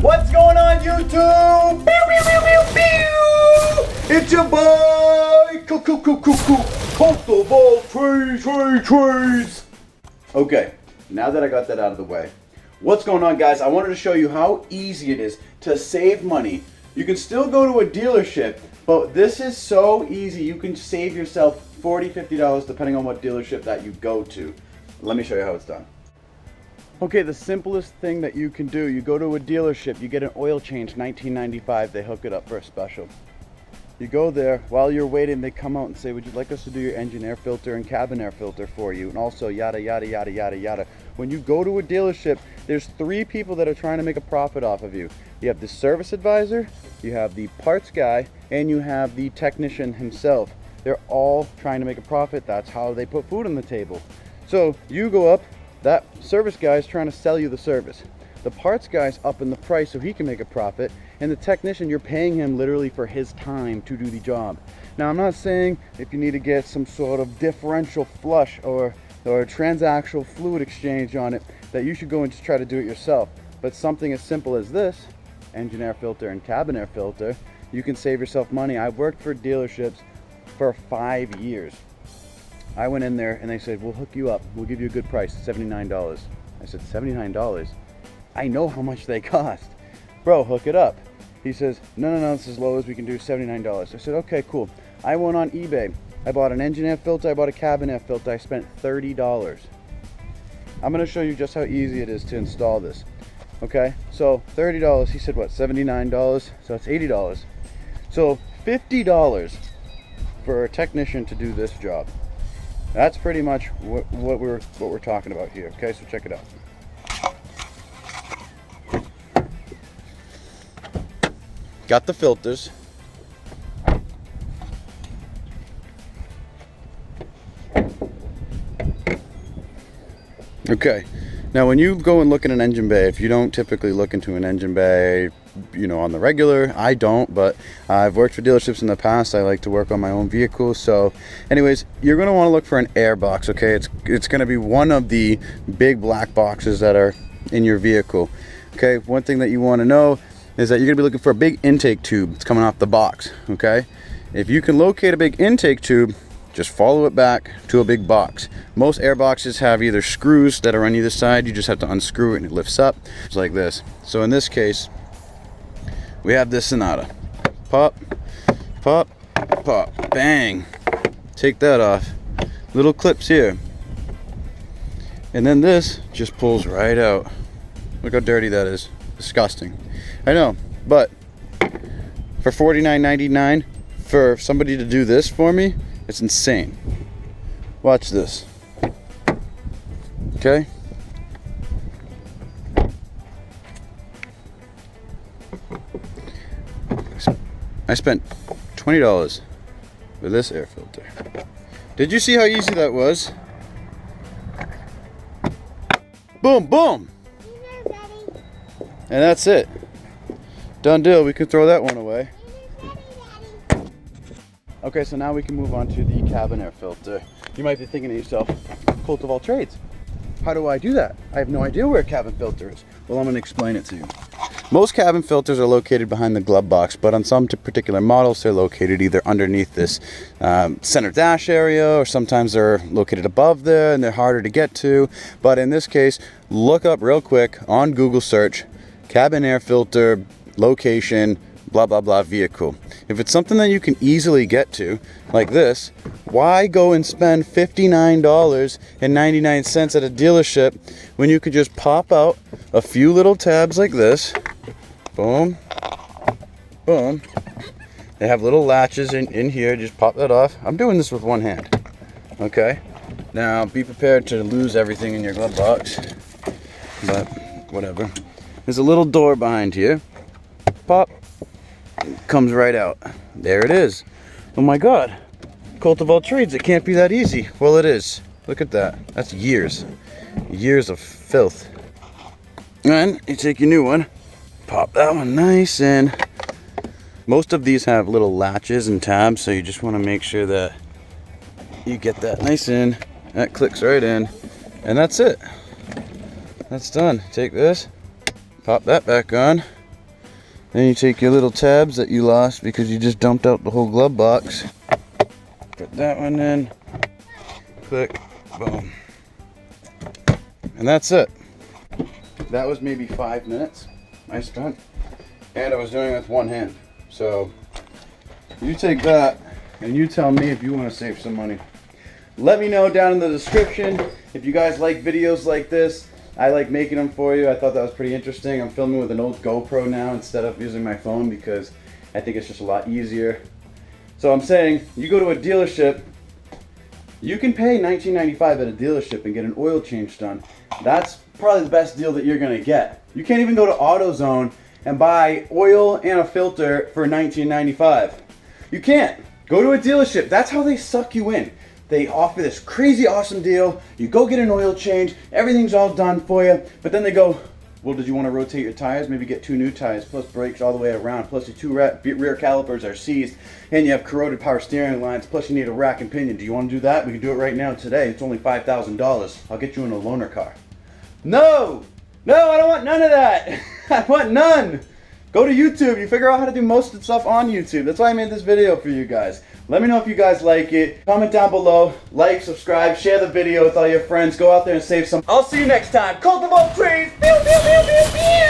What's going on, YouTube? Pew, pew, pew, pew, pew. It's your boy, Kolton Trees. Okay, now that I got that out of the way, what's going on, guys? I wanted to show you how easy it is to save money. You can still go to a dealership, but this is so easy. You can save yourself $40, $50 depending on what dealership that you go to. Let me show you how it's done. Okay, the simplest thing that you can do, you go to a dealership, you get an oil change, $19.95, they hook it up for a special. You go there, while you're waiting, they come out and say, would you like us to do your engine air filter and cabin air filter for you? And also yada, yada, yada, yada, yada. When you go to a dealership, there's 3 people that are trying to make a profit off of you. You have the service advisor, you have the parts guy, and you have the technician himself. They're all trying to make a profit. That's how they put food on the table. So you go up, that service guy is trying to sell you the service. The parts guy's up in the price so he can make a profit, and the technician, you're paying him literally for his time to do the job. Now, I'm not saying if you need to get some sort of differential flush or transaxle fluid exchange on it, that you should go and just try to do it yourself. But something as simple as this, engine air filter and cabin air filter, you can save yourself money. I've worked for dealerships for 5 years. I went in there and they said, we'll hook you up. We'll give you a good price, $79. I said, $79? I know how much they cost. Bro, hook it up. He says, no, it's as low as we can do, $79. I said, okay, cool. I went on eBay. I bought an engine air filter, I bought a cabin air filter. I spent $30. I'm gonna show you just how easy it is to install this. Okay, so $30, he said what, $79? So it's $80. So $50 for a technician to do this job. That's pretty much what we're talking about here. Okay, so check it out. Got the filters. Okay, now when you go and look at an engine bay, if you don't typically look into an engine bay, you know, on the regular, I don't, but I've worked for dealerships in the past. I like to work on my own vehicles. So anyways, you're going to want to look for an air box. Okay, it's going to be one of the big black boxes that are in your vehicle. Okay, one thing that you want to know is that you're going to be looking for a big intake tube that's coming off the box. Okay, if you can locate a big intake tube, just follow it back to a big box. Most air boxes have either screws that are on either side. You just have to unscrew it and it lifts up. It's like this. So in this case, we have this Sonata. Pop, pop, pop, bang. Take that off. Little clips here. And then this just pulls right out. Look how dirty that is. Disgusting. I know, but for $49.99 for somebody to do this for me, it's insane. Watch this. Okay? I spent $20 with this air filter. Did you see how easy that was? Boom, boom! And that's it. Done deal. We can throw that one away. Okay, so now we can move on to the cabin air filter. You might be thinking to yourself, Colt of all trades, how do I do that? I have no idea where a cabin filter is. Well, I'm going to explain it to you. Most cabin filters are located behind the glove box, but on some particular models, they're located either underneath this center dash area, or sometimes they're located above there and they're harder to get to. But in this case, look up real quick on Google search, cabin air filter, location, blah, blah, blah, vehicle. If it's something that you can easily get to, like this, why go and spend $59.99 at a dealership when you could just pop out a few little tabs like this? Boom, boom. They have little latches in here. Just pop that off. I'm doing this with one hand. Okay. Now be prepared to lose everything in your glove box, but whatever. There's a little door behind here. Pop. Comes right out. There it is. Oh my God. Colt of all trades. It can't be that easy. Well, it is. Look at that. That's years. Years of filth. And you take your new one. Pop that one nice in. Most of these have little latches and tabs, so you just want to make sure that you get that nice in. That clicks right in. And that's it. That's done. Take this. Pop that back on. Then you take your little tabs that you lost because you just dumped out the whole glove box. Put that one in. Click. Boom. And that's it. That was maybe 5 minutes I spent. And I was doing it with one hand. So you take that and you tell me if you want to save some money. Let me know down in the description if you guys like videos like this. I like making them for you. I thought that was pretty interesting. I'm filming with an old GoPro now instead of using my phone because I think it's just a lot easier. So I'm saying, you go to a dealership, you can pay $19.95 at a dealership and get an oil change done. That's probably the best deal that you're gonna get. You can't even go to AutoZone and buy oil and a filter for $19.95. You can't. Go to a dealership. That's how they suck you in. They offer this crazy awesome deal. You go get an oil change. Everything's all done for you. But then they go, well, did you want to rotate your tires? Maybe get 2 new tires, plus brakes all the way around. Plus your 2 rear calipers are seized. And you have corroded power steering lines. Plus you need a rack and pinion. Do you want to do that? We can do it right now today. It's only $5,000. I'll get you in a loaner car. No! No, I don't want none of that. I want none. Go to YouTube. You figure out how to do most of the stuff on YouTube. That's why I made this video for you guys. Let me know if you guys like it. Comment down below. Like, subscribe, share the video with all your friends. Go out there and save some. I'll see you next time. Cultivate trees. Pew, pew, pew, pew, pew.